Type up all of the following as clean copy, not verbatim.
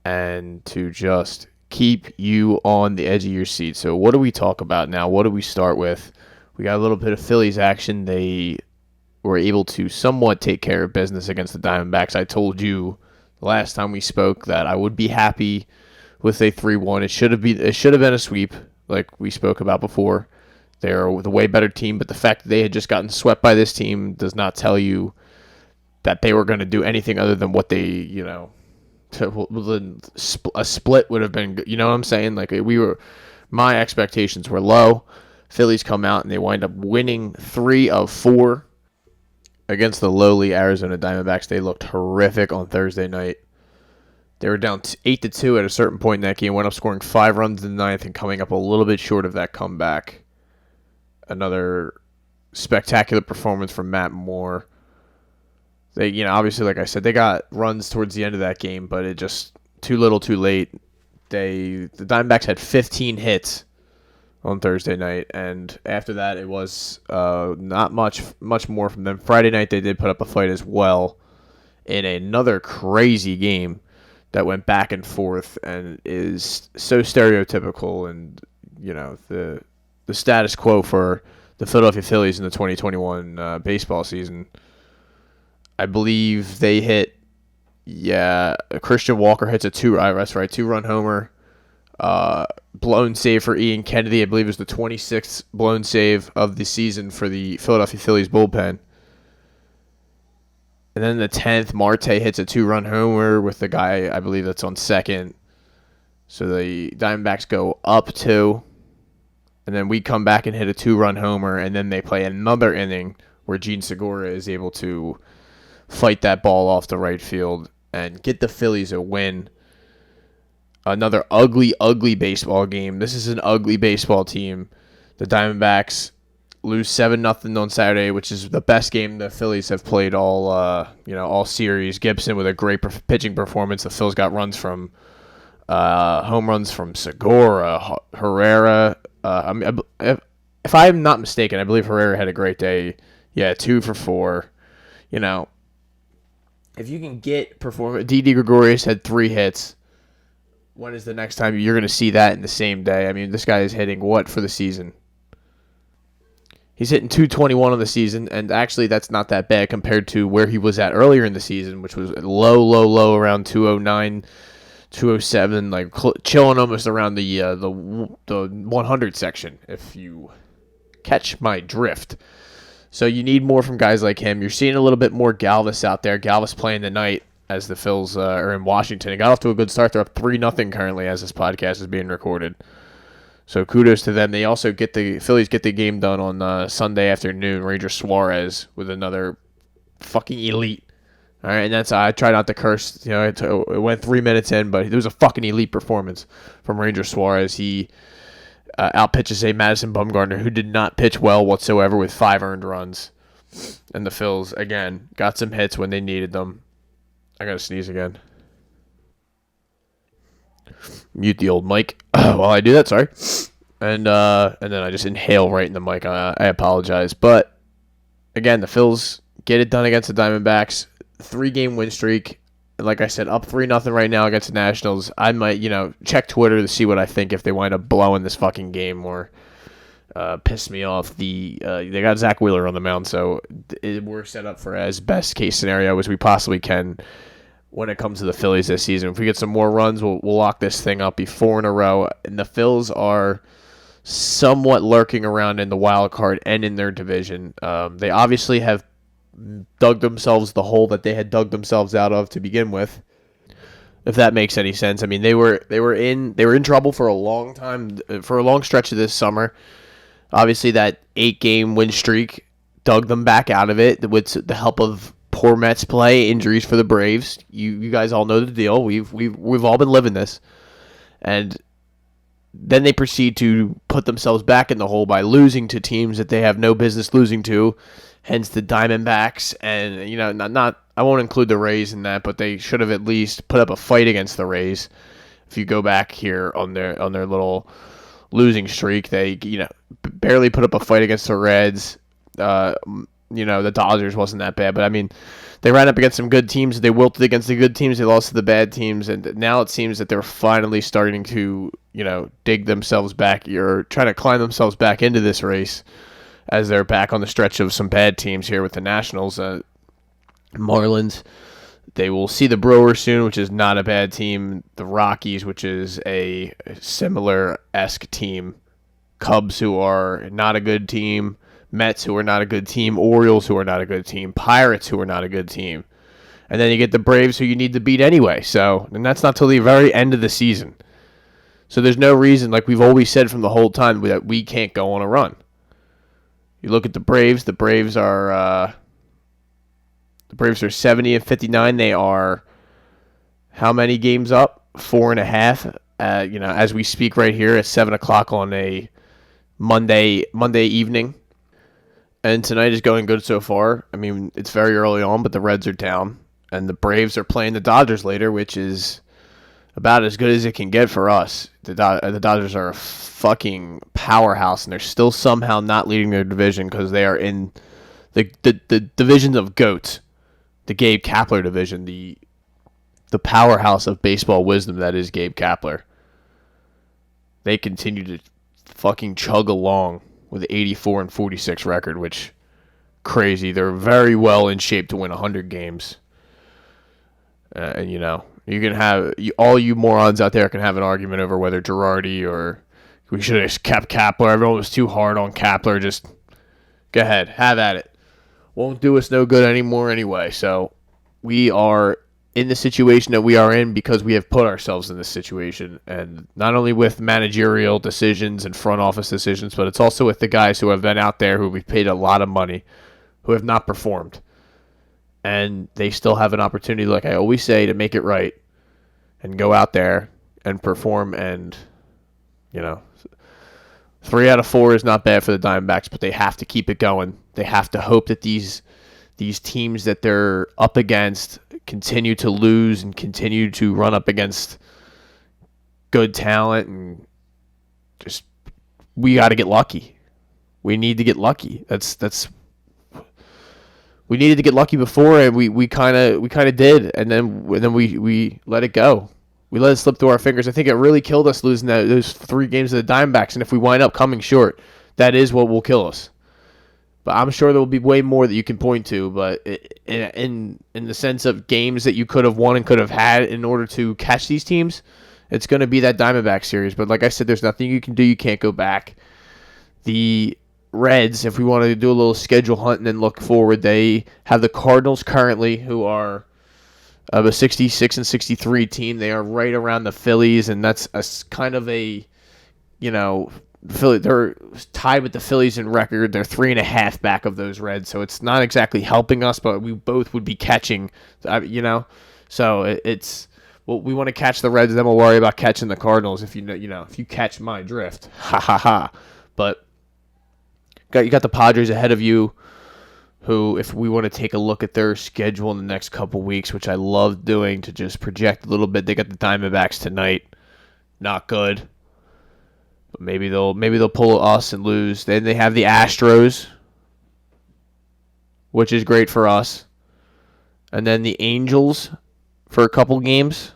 and to just keep you on the edge of your seat. So what do we talk about now? What do we start with? We got a little bit of Phillies action. They were able to somewhat take care of business against the Diamondbacks. I told you the last time we spoke that I would be happy with a 3-1. It should have been a sweep, like we spoke about before. They're the way better team, but the fact that they had just gotten swept by this team does not tell you that they were going to do anything other than what they, a split would have been, you know what I'm saying? Like my expectations were low. Phillies come out and they wind up winning 3 of 4 against the lowly Arizona Diamondbacks. They looked horrific on Thursday night. They were down 8-2 at a certain point in that game, went up scoring 5 runs in the ninth and coming up a little bit short of that comeback. Another spectacular performance from Matt Moore. They, obviously, like I said, they got runs towards the end of that game, but it just too little, too late. The Diamondbacks had 15 hits on Thursday night, and after that, it was not much more from them. Friday night, they did put up a fight as well in another crazy game that went back and forth and is so stereotypical, and the status quo for the Philadelphia Phillies in the 2021 baseball season. I believe they hit, Christian Walker hits a 2-run homer. Blown save for Ian Kennedy. I believe it was the 26th blown save of the season for the Philadelphia Phillies bullpen. And then the 10th, Marte hits a 2-run homer with the guy, I believe that's on second. So the Diamondbacks go up 2. And then we come back and hit a 2-run homer. And then they play another inning where Gene Segura is able to fight that ball off the right field and get the Phillies a win. Another ugly, ugly baseball game. This is an ugly baseball team. The Diamondbacks lose 7-0 on Saturday, which is the best game the Phillies have played all series. Gibson with a great pitching performance. The Phillies got runs from home runs from Segura, Herrera. If I'm not mistaken, I believe Herrera had a great day. Yeah, 2 for 4. If you can get performance, Didi Gregorius had 3 hits. When is the next time you're going to see that in the same day? I mean, this guy is hitting what for the season? He's hitting 221 on the season, and actually that's not that bad compared to where he was at earlier in the season, which was low around 209, 207, like chilling almost around the 100 section, if you catch my drift. So you need more from guys like him. You're seeing a little bit more Galvis out there. Galvis playing tonight as the Phils are in Washington. It got off to a good start. They're up 3-0 currently as this podcast is being recorded. So kudos to them. They also Phillies get the game done on Sunday afternoon. Ranger Suarez with another fucking elite. All right, and I try not to curse. It went 3 minutes in, but it was a fucking elite performance from Ranger Suarez. He outpitches a Madison Bumgarner who did not pitch well whatsoever with 5 earned runs. And the Phils, again, got some hits when they needed them. I got to sneeze again. Mute the old mic while I do that, sorry. And then I just inhale right in the mic. I apologize. But, again, the Phils get it done against the Diamondbacks. 3-game win streak. Like I said, up 3-0 right now against the Nationals. I might, check Twitter to see what I think if they wind up blowing this fucking game or piss me off. They got Zach Wheeler on the mound, so we're set up for as best case scenario as we possibly can when it comes to the Phillies this season. If we get some more runs, we'll lock this thing up, be 4 in a row. And the Phils are somewhat lurking around in the wild card and in their division. They obviously have dug themselves the hole that they had dug themselves out of to begin with, if that makes any sense. I mean, they were in trouble for a long time, for a long stretch of this summer. Obviously, that 8-game win streak dug them back out of it with the help of poor Mets play, injuries for the Braves. You guys all know the deal. We've all been living this, and then they proceed to put themselves back in the hole by losing to teams that they have no business losing to. Hence the Diamondbacks, and not I won't include the Rays in that, but they should have at least put up a fight against the Rays. If you go back here on their little losing streak, they barely put up a fight against the Reds. the Dodgers wasn't that bad. But, I mean, they ran up against some good teams. They wilted against the good teams. They lost to the bad teams. And now it seems that they're finally starting to, dig themselves back or trying to climb themselves back into this race as they're back on the stretch of some bad teams here with the Nationals. Marlins, they will see the Brewers soon, which is not a bad team. The Rockies, which is a similar-esque team. Cubs, who are not a good team. Mets, who are not a good team. Orioles, who are not a good team. Pirates, who are not a good team. And then you get the Braves, who you need to beat anyway. And that's not till the very end of the season. So there's no reason, like we've always said from the whole time, that we can't go on a run. You look at the Braves. The Braves are 70-59. They are how many games up? 4.5. As we speak right here at 7:00 on a Monday evening. And tonight is going good so far. I mean, it's very early on, but the Reds are down. And the Braves are playing the Dodgers later, which is about as good as it can get for us. The Dodgers are a fucking powerhouse, and they're still somehow not leading their division because they are in the division of GOAT, the Gabe Kapler division, the powerhouse of baseball wisdom that is Gabe Kapler. They continue to fucking chug along with an 84-46 record, which crazy. They're very well in shape to win 100 games. And you can have all you morons out there can have an argument over whether Girardi or we should have kept Kapler. Everyone was too hard on Kapler. Just go ahead, have at it. Won't do us no good anymore anyway. So we are in the situation that we are in because we have put ourselves in this situation, and not only with managerial decisions and front office decisions, but it's also with the guys who have been out there who we've paid a lot of money, who have not performed. And they still have an opportunity, like I always say, to make it right and go out there and perform. And, 3 out of 4 is not bad for the Diamondbacks, but they have to keep it going. They have to hope that these teams that they're up against continue to lose and continue to run up against good talent. And just, we got to get lucky. We need to get lucky. We needed to get lucky before, and we kind of did, and then we let it go. We let it slip through our fingers. I think it really killed us losing those 3 games of the Diamondbacks, and if we wind up coming short, that is what will kill us. But I'm sure there will be way more that you can point to. But in the sense of games that you could have won and could have had in order to catch these teams, it's going to be that Diamondback series. But like I said, there's nothing you can do. You can't go back. The Reds, if we want to do a little schedule hunt and then look forward, they have the Cardinals currently, who are a 66-63 team. They are right around the Phillies, and that's a kind of a, Philly. They're tied with the Phillies in record. They're 3.5 back of those Reds, so it's not exactly helping us, but we both would be catching, So it's well, we want to catch the Reds, then we'll worry about catching the Cardinals. If if you catch my drift, ha ha ha. But you got the Padres ahead of you, who, if we want to take a look at their schedule in the next couple weeks, which I love doing to just project a little bit, they got the Diamondbacks tonight. Not good. But maybe they'll pull us and lose. Then they have the Astros, which is great for us. And then the Angels for a couple games.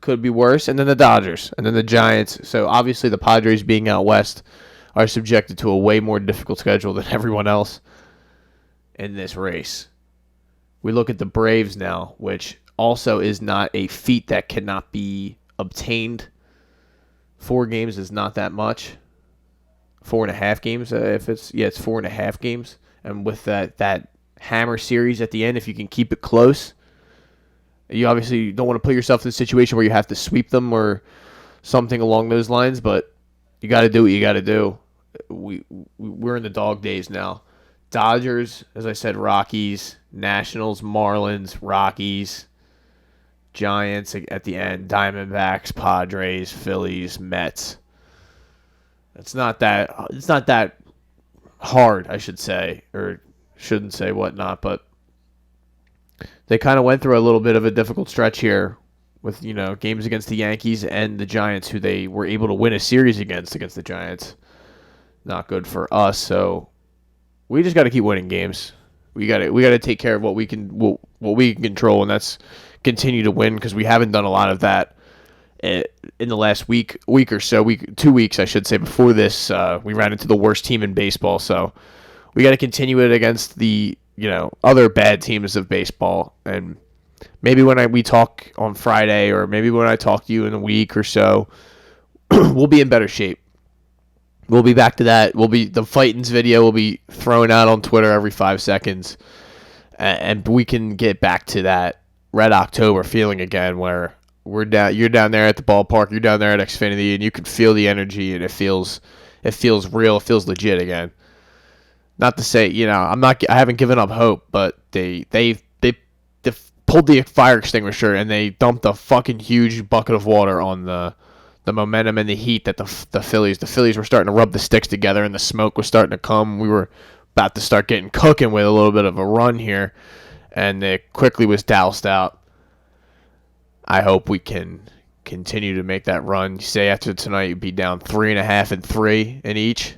Could be worse. And then the Dodgers. And then the Giants. So obviously the Padres being out west are subjected to a way more difficult schedule than everyone else in this race. We look at the Braves now, which also is not a feat that cannot be obtained. 4 games is not that much. 4.5 games, it's 4.5 games. And with that hammer series at the end, if you can keep it close, you obviously don't want to put yourself in a situation where you have to sweep them or something along those lines, but you got to do what you got to do. We're in the dog days now. Dodgers, as I said, Rockies, Nationals, Marlins, Rockies, Giants at the end, Diamondbacks, Padres, Phillies, Mets. It's not that hard, I should say, or shouldn't say whatnot, but they kind of went through a little bit of a difficult stretch here with, games against the Yankees and the Giants, who they were able to win a series against the Giants. Not good for us, so we just got to keep winning games. We got to take care of what we can control, and that's continue to win, because we haven't done a lot of that in the last week or so, 2 weeks, I should say. Before this, we ran into the worst team in baseball, so we got to continue it against the other bad teams of baseball. And maybe when we talk on Friday, or maybe when I talk to you in a week or so, we'll be in better shape. We'll be back to that. The Fightins video will be thrown out on Twitter every 5 seconds, and we can get back to that Red October feeling again, where you're down there at the ballpark, you're down there at Xfinity, and you can feel the energy, and it feels real, it feels legit again. Not to say, I haven't given up hope, but they pulled the fire extinguisher and they dumped a fucking huge bucket of water on the momentum and the heat that the Phillies were starting to rub the sticks together, and the smoke was starting to come. We were about to start getting cooking with a little bit of a run here, and it quickly was doused out. I hope we can continue to make that run. You say after tonight you'd be down 3.5 and 3 in each.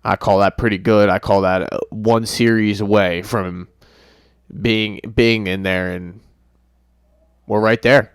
I call that pretty good. I call that one series away from being in there, and we're right there.